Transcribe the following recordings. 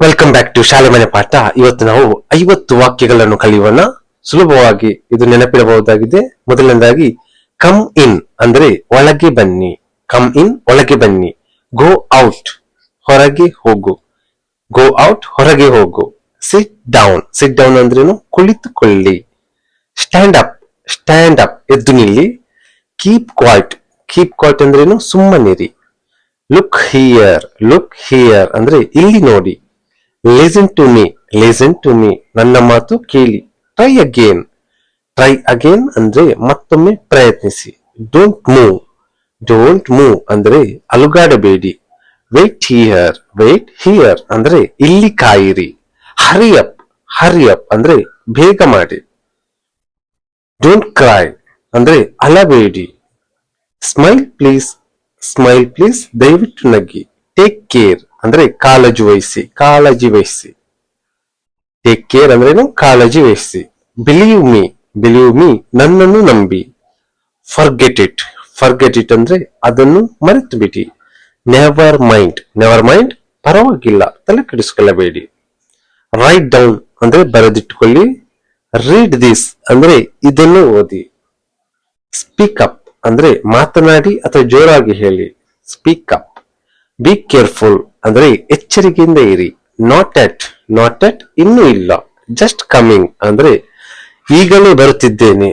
Welcome back to ಶಾಲೆ ಮನೆ ಪಾಠ. ಇವತ್ತು ನಾವು 50 ವಾಕ್ಯಗಳನ್ನು ಕಲಿಯೋಣ. ಸುಲಭವಾಗಿ ಇದು ನೆನಪಿಡಬಹುದಾಗಿದೆ. ಮೊದಲನೇದಾಗಿ ಕಮ್ ಇನ್ ಅಂದ್ರೆ ಒಳಗೆ ಬನ್ನಿ. ಕಮ್ ಇನ್ ಒಳಗೆ ಬನ್ನಿ. ಗೋ ಔಟ್ ಹೊರಗೆ ಹೋಗು. ಗೋ ಔಟ್ ಹೊರಗೆ ಹೋಗು. Sit down. ಸಿಟ್ ಡೌನ್ ಅಂದ್ರೇನು? ಕುಳಿತುಕೊಳ್ಳಿ. Stand up. ಸ್ಟ್ಯಾಂಡ್ ಅಪ್ ಎದ್ದು ನಿಲ್ಲಿ. Keep quiet. ಕೀಪ್ ಕ್ವಾಯ್ಟ್ ಅಂದ್ರೇನು? ಸುಮ್ಮನಿರಿ. Look here. ಲುಕ್ ಹಿಯರ್ ಅಂದ್ರೆ ಇಲ್ಲಿ ನೋಡಿ. Listen to me. Listen to me ನನ್ನ ಮಾತು ಕೇಳಿ. Try again. ಟ್ರೈ ಅಗೇನ್ ಅಂದ್ರೆ ಮತ್ತೊಮ್ಮೆ ಪ್ರಯತ್ನಿಸಿ. Don't move. ಡೋಂಟ್ ಮೂವ್ ಅಂದ್ರೆ ಅಲುಗಾಡಬೇಡಿ. Wait here. ವೇಟ್ ಹಿಯರ್ ಅಂದ್ರೆ ಇಲ್ಲಿ ಕಾಯಿರಿ. Hurry up. ಹರಿ ಅಪ್ ಅಂದ್ರೆ ಬೇಗ ಮಾಡಿ. ಡೋಂಟ್ ಕ್ರೈ ಅಂದ್ರೆ ಅಲಬೇಡಿ. Smile please. ಸ್ಮೈಲ್ ಪ್ಲೀಸ್ ದಯವಿಟ್ಟು ನಗ್ಗಿ. ಟೇಕ್ ಕೇರ್ ಅಂದ್ರೆ ಕಾಳಜಿ ವಹಿಸಿ. ಕಾಳಜಿ ವಹಿಸಿ. ಟೇಕ್ ಕೇರ್ ಅಂದ್ರೇನು? ಕಾಳಜಿ ವಹಿಸಿ. Believe me. ಬಿಲೀವ್ ಮೀ ನನ್ನನ್ನು ನಂಬಿ. Forget it. ಫರ್ಗೆಟ್ ಇಟ್ ಅಂದ್ರೆ ಅದನ್ನು ಮರೆತು ಬಿಡಿ. Never mind. ನೆವರ್ ಮೈಂಡ್ ಪರವಾಗಿಲ್ಲ, ತಲೆ ಕೆಡಿಸಿಕೊಳ್ಳಬೇಡಿ. ರೈಟ್ ಡೌನ್ ಅಂದ್ರೆ ಬರೆದಿಟ್ಟುಕೊಳ್ಳಿ. ರೀಡ್ ದಿಸ್ ಅಂದ್ರೆ ಇದನ್ನು ಓದಿ. ಸ್ಪೀಕ್ ಅಪ್ ಅಂದ್ರೆ ಮಾತನಾಡಿ ಅಥವಾ ಜೋರಾಗಿ ಹೇಳಿ. Speak up. ಬಿ ಕೇರ್ಫುಲ್ ಅಂದ್ರೆ ಎಚ್ಚರಿಕೆಯಿಂದ ಇರಿ. Not at. ನಾಟ್ ಎಟ್ ಇನ್ನೂ ಇಲ್ಲ. ಜಸ್ಟ್ ಕಮಿಂಗ್ ಅಂದ್ರೆ ಈಗಲೇ ಬರುತ್ತಿದ್ದೇನೆ.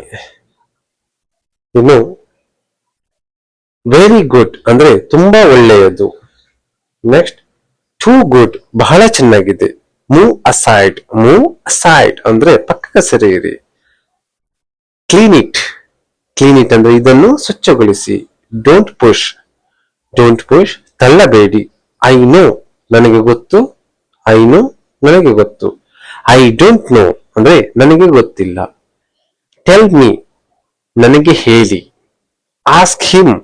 ಇನ್ನು ವೆರಿ ಗುಡ್ ಅಂದ್ರೆ ತುಂಬಾ ಒಳ್ಳೆಯದು. ನೆಕ್ಸ್ಟ್ ಟೂ ಗುಡ್ ಬಹಳ ಚೆನ್ನಾಗಿದೆ. Move aside. ಮೂವ್ ಅಸೈಡ್ ಅಂದ್ರೆ ಪಕ್ಕಕ್ಕೆ ಸರಿಯಿರಿ. Clean it. ಕ್ಲೀನ್ ಇಟ್ ಅಂದ್ರೆ ಇದನ್ನು ಸ್ವಚ್ಛಗೊಳಿಸಿ. Don't push. ಡೋಂಟ್ ಪುಷ್ ತಳ್ಳಬೇಡಿ. ಐ ನೋ ನನಗೆ ಗೊತ್ತು. ಐ ನೋ ನನಗೆ ಗೊತ್ತು. ಐ ಡೋಂಟ್ ನೋ ಅಂದ್ರೆ ನನಗೆ ಗೊತ್ತಿಲ್ಲ. ಟೆಲ್ ಮೀ ನನಗೆ ಹೇಳಿ. ಆಸ್ಕ್ ಹಿಮ್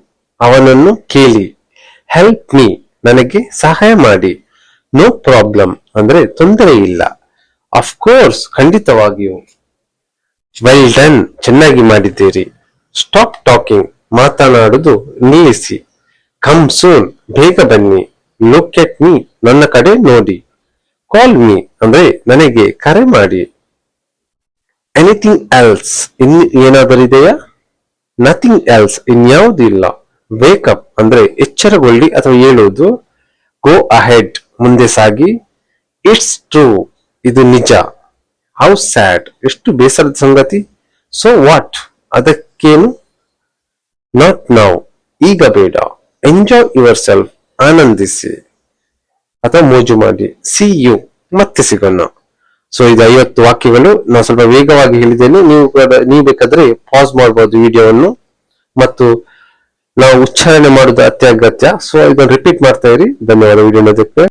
ಅವನನ್ನು ಕೇಳಿ. ಹೆಲ್ಪ್ ಮೀ ನನಗೆ ಸಹಾಯ ಮಾಡಿ. ನೋ ಪ್ರಾಬ್ಲಮ್ ಅಂದ್ರೆ ತೊಂದರೆ ಇಲ್ಲ. ಆಫ್ ಕೋರ್ಸ್ ಖಂಡಿತವಾಗಿಯೂ. ವೆಲ್ ಡನ್ ಚೆನ್ನಾಗಿ ಮಾಡಿದ್ದೀರಿ. ಸ್ಟಾಪ್ ಟಾಕಿಂಗ್ ಮಾತನಾಡುವುದು ನಿಲ್ಲಿಸಿ. ಕಮ್ ಸೂನ್ ಬೇಗ ಬನ್ನಿ. ಲುಕ್ ಎಟ್ ಮೀ ನನ್ನ ಕಡೆ ನೋಡಿ. ಕಾಲ್ ಮೀ ಅಂದ್ರೆ ನನಗೆ ಕರೆ ಮಾಡಿ. ಎನಿಥಿಂಗ್ ಎಲ್ಸ್ ಇನ್ ಏನಾದರೂ ಇದೆಯಾ? ನಥಿಂಗ್ ಎಲ್ಸ್ ಇನ್ಯಾವುದೂ ಇಲ್ಲ. ವೇಕ್ ಅಪ್ ಅಂದ್ರೆ ಎಚ್ಚರಗೊಳ್ಳಿ ಅಥವಾ ಏಳುವುದು. ಗೋ ಅಹೆಡ್ ಮುಂದೆ ಸಾಗಿ. ಇಟ್ಸ್ ಟ್ರೂ ಇದು ನಿಜ. ಹೌ ಸ್ಯಾಡ್ ಎಷ್ಟು ಬೇಸರದ ಸಂಗತಿ. ಸೊ ವಾಟ್ ಅದಕ್ಕೇನು. ನಾಟ್ ನೌ ಈಗ ಬೇಡ. ಎಂಜಾಯ್ ಯುವರ್ ಸೆಲ್ಫ್ ಆನಂದಿಸಿ ಅಥವಾ ಮೋಜು ಮಾಡಿ. ಸಿ ಯು ಮತ್ತೆ ಸಿಗೋಣ. ಸೊ ಇದು 50 ವಾಕ್ಯಗಳು. ನಾನು ಸ್ವಲ್ಪ ವೇಗವಾಗಿ ಹೇಳಿದ್ದೇನೆ. ನೀವು ಬೇಕಾದ್ರೆ ಪಾಸ್ ಮಾಡಬಹುದು ವಿಡಿಯೋವನ್ನು. ಮತ್ತು ನಾವು ಉಚ್ಚಾರಣೆ ಮಾಡುವುದು ಅತ್ಯಗತ್ಯ. ಸೊ ಇದನ್ನು ರಿಪೀಟ್ ಮಾಡ್ತಾ ಇರಿ. ಧನ್ಯವಾದ ವಿಡಿಯೋ ನೋಡೋದಕ್ಕೆ.